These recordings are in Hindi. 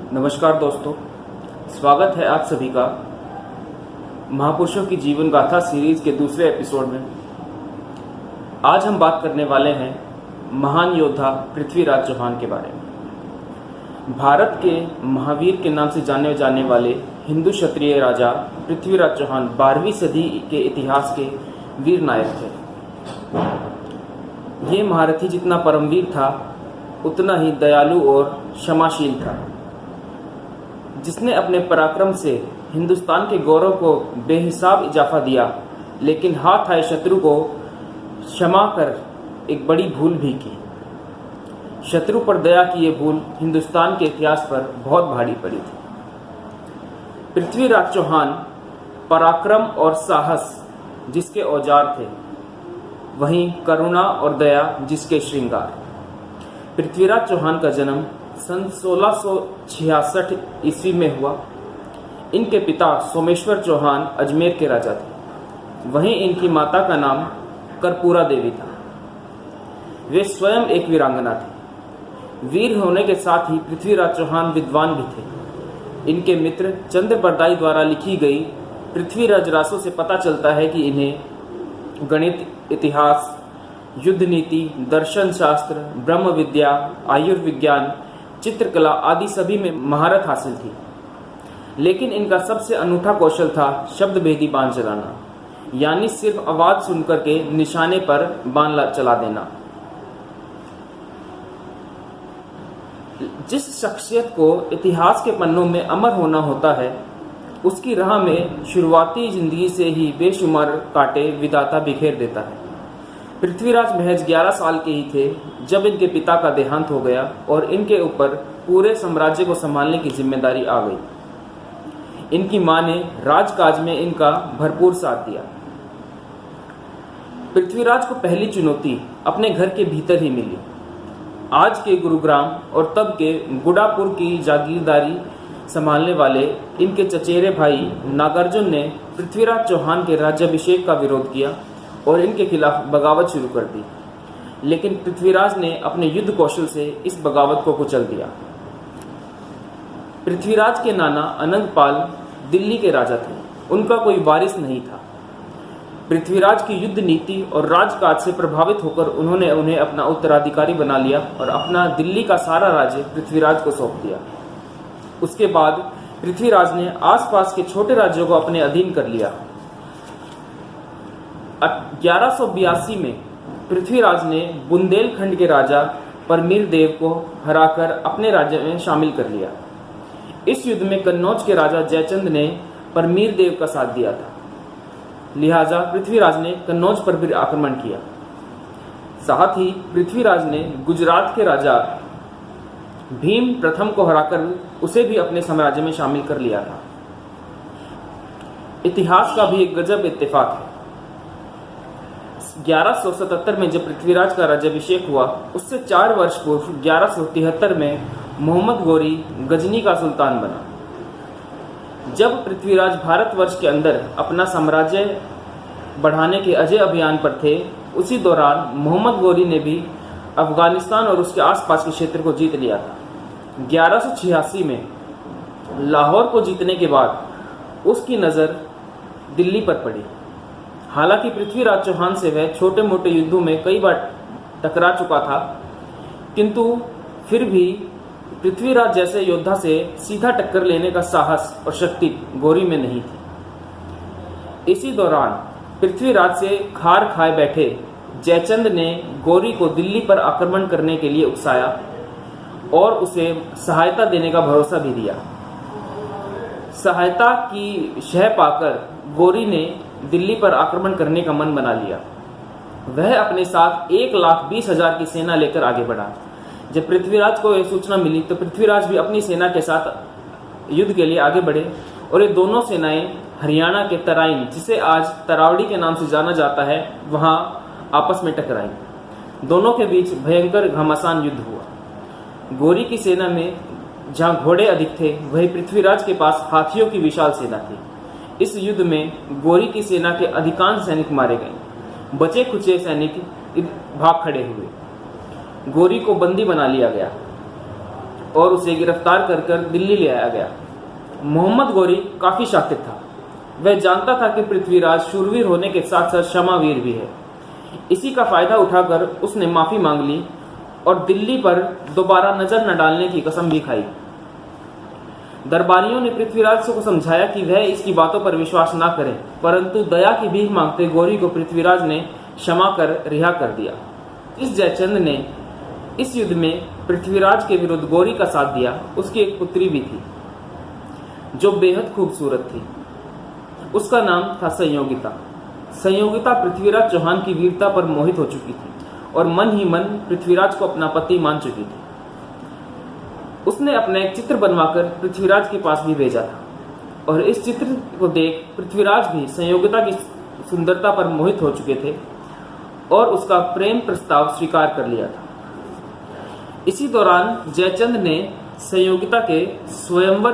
नमस्कार दोस्तों, स्वागत है आप सभी का महापुरुषों की जीवन गाथा सीरीज के दूसरे एपिसोड में। आज हम बात करने वाले हैं महान योद्धा पृथ्वीराज चौहान के बारे में। भारत के महावीर के नाम से जाने जाने वाले हिंदू क्षत्रिय राजा पृथ्वीराज चौहान 12वीं सदी के इतिहास के वीर नायक थे। ये महारथी जितना परमवीर था उतना ही दयालु और क्षमाशील था, जिसने अपने पराक्रम से हिंदुस्तान के गौरव को बेहिसाब इजाफा दिया, लेकिन हाथ आए शत्रु को क्षमा कर एक बड़ी भूल भी की। शत्रु पर दया की ये भूल हिंदुस्तान के इतिहास पर बहुत भारी पड़ी थी। पृथ्वीराज चौहान पराक्रम और साहस जिसके औजार थे, वहीं करुणा और दया जिसके श्रृंगार। पृथ्वीराज चौहान का जन्म सन 1666 ईस्वी में हुआ। इनके पिता सोमेश्वर चौहान अजमेर के राजा थे, वहीं इनकी माता का नाम कर्पूरा देवी था। वे स्वयं एक वीरांगना थी। वीर होने के साथ ही पृथ्वीराज चौहान विद्वान भी थे। इनके मित्र चंद्र बरदाई द्वारा लिखी गई पृथ्वीराज रासों से पता चलता है कि इन्हें गणित, इतिहास, युद्ध नीति, दर्शन शास्त्र, ब्रह्म विद्या, आयुर्विज्ञान, चित्रकला आदि सभी में महारत हासिल थी। लेकिन इनका सबसे अनूठा कौशल था शब्द भेदी बाण चलाना, यानी सिर्फ आवाज सुनकर के निशाने पर बाण चला देना। जिस शख्सियत को इतिहास के पन्नों में अमर होना होता है, उसकी राह में शुरुआती जिंदगी से ही बेशुमार कांटे विधाता बिखेर देता है। पृथ्वीराज महज 11 साल के ही थे जब इनके पिता का देहांत हो गया और इनके ऊपर पूरे साम्राज्य को संभालने की जिम्मेदारी आ गई। इनकी मां ने राजकाज में इनका भरपूर साथ दिया। पृथ्वीराज को पहली चुनौती अपने घर के भीतर ही मिली। आज के गुरुग्राम और तब के गुडापुर की जागीरदारी संभालने वाले इनके चचेरे भाई नागार्जुन ने पृथ्वीराज चौहान के राज्याभिषेक का विरोध किया और इनके खिलाफ बगावत शुरू कर दी। लेकिन पृथ्वीराज ने अपने युद्ध कौशल से इस बगावत को कुचल दिया। पृथ्वीराज के नाना अनंगपाल दिल्ली के राजा थे। उनका कोई वारिस नहीं था। पृथ्वीराज की युद्ध नीति और राजकाज से प्रभावित होकर उन्होंने उन्हें अपना उत्तराधिकारी बना लिया और अपना दिल्ली का सारा राज्य पृथ्वीराज को सौंप दिया। उसके बाद पृथ्वीराज ने आसपास के छोटे राज्यों को अपने अधीन कर लिया। 1182 में पृथ्वीराज ने बुंदेलखंड के राजा परमीर देव को हराकर अपने राज्य में शामिल कर लिया। इस युद्ध में कन्नौज के राजा जयचंद ने परमीर देव का साथ दिया था, लिहाजा पृथ्वीराज ने कन्नौज पर भी आक्रमण किया। साथ ही पृथ्वीराज ने गुजरात के राजा भीम प्रथम को हराकर उसे भी अपने साम्राज्य में शामिल कर लिया था। इतिहास का भी एक गजब इत्तेफाक है। 1177 में जब पृथ्वीराज का राज्याभिषेक हुआ, उससे 4 वर्ष पूर्व 1173 में मोहम्मद गोरी गजनी का सुल्तान बना। जब पृथ्वीराज भारतवर्ष के अंदर अपना साम्राज्य बढ़ाने के अजय अभियान पर थे, उसी दौरान मोहम्मद गोरी ने भी अफगानिस्तान और उसके आसपास के क्षेत्र को जीत लिया था। 1186 में लाहौर को जीतने के बाद उसकी नज़र दिल्ली पर पड़ी। हालांकि पृथ्वीराज चौहान से वह छोटे मोटे युद्धों में कई बार टकरा चुका था, किंतु फिर भी पृथ्वीराज जैसे योद्धा से सीधा टक्कर लेने का साहस और शक्ति गोरी में नहीं थी। इसी दौरान पृथ्वीराज से खार खाए बैठे जयचंद ने गोरी को दिल्ली पर आक्रमण करने के लिए उकसाया और उसे सहायता देने का भरोसा भी दिया। सहायता की शह पाकर गोरी ने दिल्ली पर आक्रमण करने का मन बना लिया। वह अपने साथ 1,20,000 की सेना लेकर आगे बढ़ा। जब पृथ्वीराज को यह सूचना मिली तो पृथ्वीराज भी अपनी सेना के साथ युद्ध के लिए आगे बढ़े और ये दोनों सेनाएं हरियाणा के तराइन, जिसे आज तरावड़ी के नाम से जाना जाता है, वहां आपस में टकराई। दोनों के बीच भयंकर घमासान युद्ध हुआ। गोरी की सेना में जहां घोड़े अधिक थे, वहीं पृथ्वीराज के पास हाथियों की विशाल सेना थी। इस युद्ध में गोरी की सेना के अधिकांश सैनिक मारे गए। बचे खुचे सैनिक भाग खड़े हुए। गोरी को बंदी बना लिया गया। और उसे गिरफ्तार कर दिल्ली ले आया गया। मोहम्मद गौरी काफी शातिर था। वह जानता था कि पृथ्वीराज शूरवीर होने के साथ साथ क्षमावीर भी है। इसी का फायदा उठाकर उसने माफी मांग ली और दिल्ली पर दोबारा नजर न डालने की कसम भी खाई। दरबारियों ने पृथ्वीराज को समझाया कि वह इसकी बातों पर विश्वास न करे, परंतु दया की भीख मांगते गौरी को पृथ्वीराज ने क्षमा कर रिहा कर दिया। इस जयचंद ने इस युद्ध में पृथ्वीराज के विरुद्ध गौरी का साथ दिया। उसकी एक पुत्री भी थी जो बेहद खूबसूरत थी। उसका नाम था संयोगिता। संयोगिता पृथ्वीराज चौहान की वीरता पर मोहित हो चुकी थी और मन ही मन पृथ्वीराज को अपना पति मान चुकी थी। उसने अपना एक चित्र बनवाकर पृथ्वीराज के पास भी भेजा था और इस चित्र को देख पृथ्वीराज भी संयोगिता की सुंदरता पर मोहित हो चुके थे और उसका प्रेम प्रस्ताव स्वीकार कर लिया था। इसी दौरान जयचंद ने संयोगिता के स्वयंवर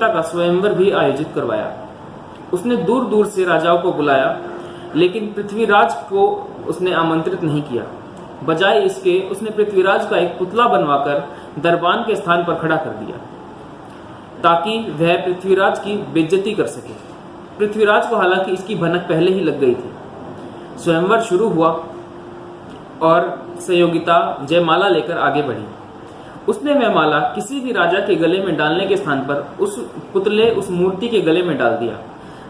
का स्वयंवर भी आयोजित करवाया। उसने दूर दूर से राजाओं को बुलाया, लेकिन पृथ्वीराज को उसने आमंत्रित नहीं किया। बजाय इसके उसने पृथ्वीराज का एक पुतला बनवाकर दरबान के स्थान पर खड़ा कर दिया ताकि वह पृथ्वीराज की बेइज्जती कर सके। पृथ्वीराज को हालांकि इसकी भनक पहले ही लग गई थी। स्वयंवर शुरू हुआ और संयोगिता जयमाला लेकर आगे बढ़ी। उसने वह माला किसी भी राजा के गले में डालने के स्थान पर उस मूर्ति के गले में डाल दिया।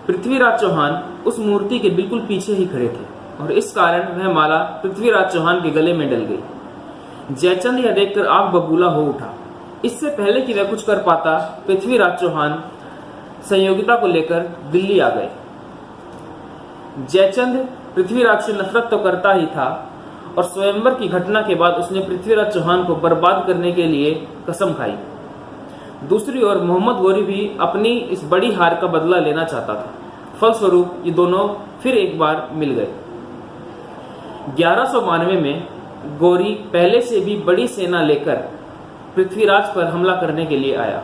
पृथ्वीराज चौहान उस मूर्ति के बिल्कुल पीछे ही खड़े थे और इस कारण वह माला पृथ्वीराज चौहान के गले में डल गई। जयचंद यह देखकर आग बबूला हो उठा। इससे पहले कि वह कुछ कर पाता, पृथ्वीराज चौहान संयोगिता को लेकर दिल्ली आ गए। जयचंद पृथ्वीराज से नफरत तो करता ही था और स्वयंवर की घटना के बाद उसने पृथ्वीराज चौहान को बर्बाद करने के लिए कसम खाई। दूसरी ओर मोहम्मद गौरी भी अपनी इस बड़ी हार का बदला लेना चाहता था। फलस्वरूप ये दोनों फिर एक बार मिल गए। 1192 में गौरी पहले से भी बड़ी सेना लेकर पृथ्वीराज पर हमला करने के लिए आया।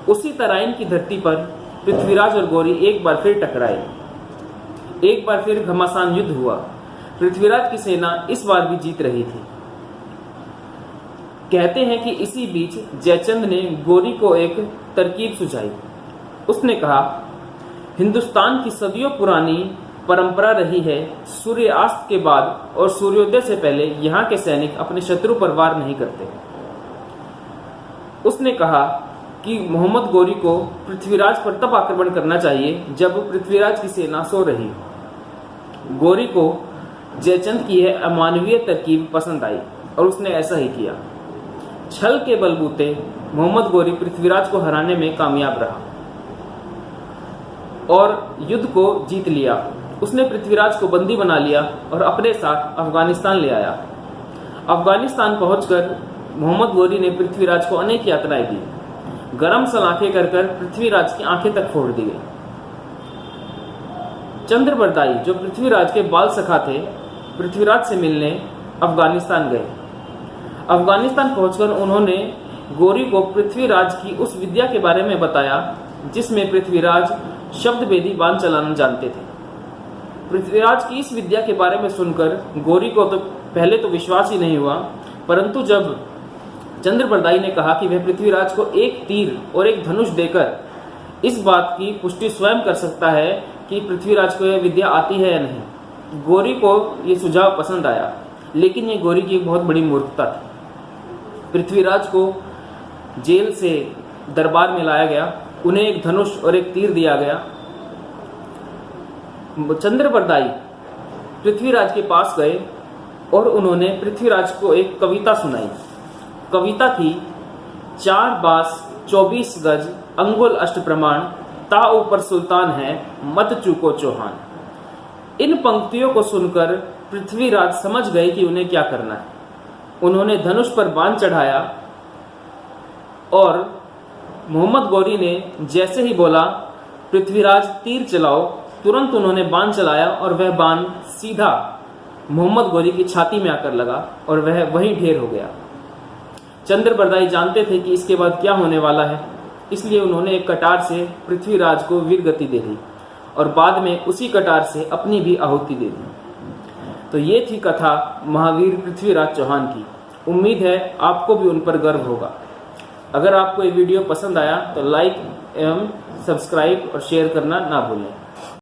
उसी तराइन की धरती पर पृथ्वीराज और गौरी एक बार फिर टकराए। एक बार फिर घमासान युद्ध हुआ। पृथ्वीराज की सेना इस बार भी जीत रही थी। कहते हैं कि इसी बीच जयचंद ने गौरी को एक तरकीब सुझाई। उसने कहा, हिंदुस्तान की सदियों पुरानी परंपरा रही है, सूर्यास्त के बाद और सूर्योदय से पहले यहाँ के सैनिक अपने शत्रु पर वार नहीं करते। उसने कहा कि मोहम्मद गौरी को पृथ्वीराज पर तब आक्रमण करना चाहिए जब पृथ्वीराज की सेना सो रही हो। गौरी को जयचंद की यह अमानवीय तरकीब पसंद आई और उसने ऐसा ही किया। छल के बलबूते मोहम्मद गौरी पृथ्वीराज को हराने में कामयाब रहा और युद्ध को जीत लिया। उसने पृथ्वीराज को बंदी बना लिया और अपने साथ अफगानिस्तान ले आया। अफगानिस्तान पहुंचकर मोहम्मद गौरी ने पृथ्वीराज को अनेक यातनाएं दी। गरम सलाखें कर पृथ्वीराज की आंखें तक फोड़ दी गई। चंद्रबरदाई, जो पृथ्वीराज के बाल सखा थे, पृथ्वीराज से मिलने अफगानिस्तान गए। अफगानिस्तान पहुंचकर उन्होंने गौरी को पृथ्वीराज की उस विद्या के बारे में बताया जिसमें पृथ्वीराज शब्द भेदी बाण चलाना जानते थे। पृथ्वीराज की इस विद्या के बारे में सुनकर गौरी को तो पहले तो विश्वास ही नहीं हुआ, परंतु जब चंद्रबरदाई ने कहा कि वह पृथ्वीराज को एक तीर और एक धनुष देकर इस बात की पुष्टि स्वयं कर सकता है कि पृथ्वीराज को यह विद्या आती है या नहीं, गौरी को यह सुझाव पसंद आया। लेकिन ये गौरी की बहुत बड़ी मूर्खता थी। पृथ्वीराज को जेल से दरबार में लाया गया, उन्हें एक धनुष और एक तीर दिया गया। चंद्रबरदाई पृथ्वीराज के पास गए और उन्होंने पृथ्वीराज को एक कविता सुनाई। कविता थी, 4 बास 24 गज अंगुल अष्ट प्रमाण, ता ऊपर सुल्तान है मत चूको चौहान। इन पंक्तियों को सुनकर पृथ्वीराज समझ गए कि उन्हें क्या करना है। उन्होंने धनुष पर बाण चढ़ाया और मोहम्मद गौरी ने जैसे ही बोला, पृथ्वीराज तीर चलाओ, तुरंत उन्होंने बाण चलाया और वह बाण सीधा मोहम्मद गौरी की छाती में आकर लगा और वह वहीं ढेर हो गया। चंद्रबरदाई जानते थे कि इसके बाद क्या होने वाला है, इसलिए उन्होंने एक कटार से पृथ्वीराज को वीरगति दे दी और बाद में उसी कटार से अपनी भी आहुति दे दी। तो ये थी कथा महावीर पृथ्वीराज चौहान की। उम्मीद है आपको भी उन पर गर्व होगा। अगर आपको ये वीडियो पसंद आया तो लाइक एवं सब्सक्राइब और शेयर करना ना भूलें।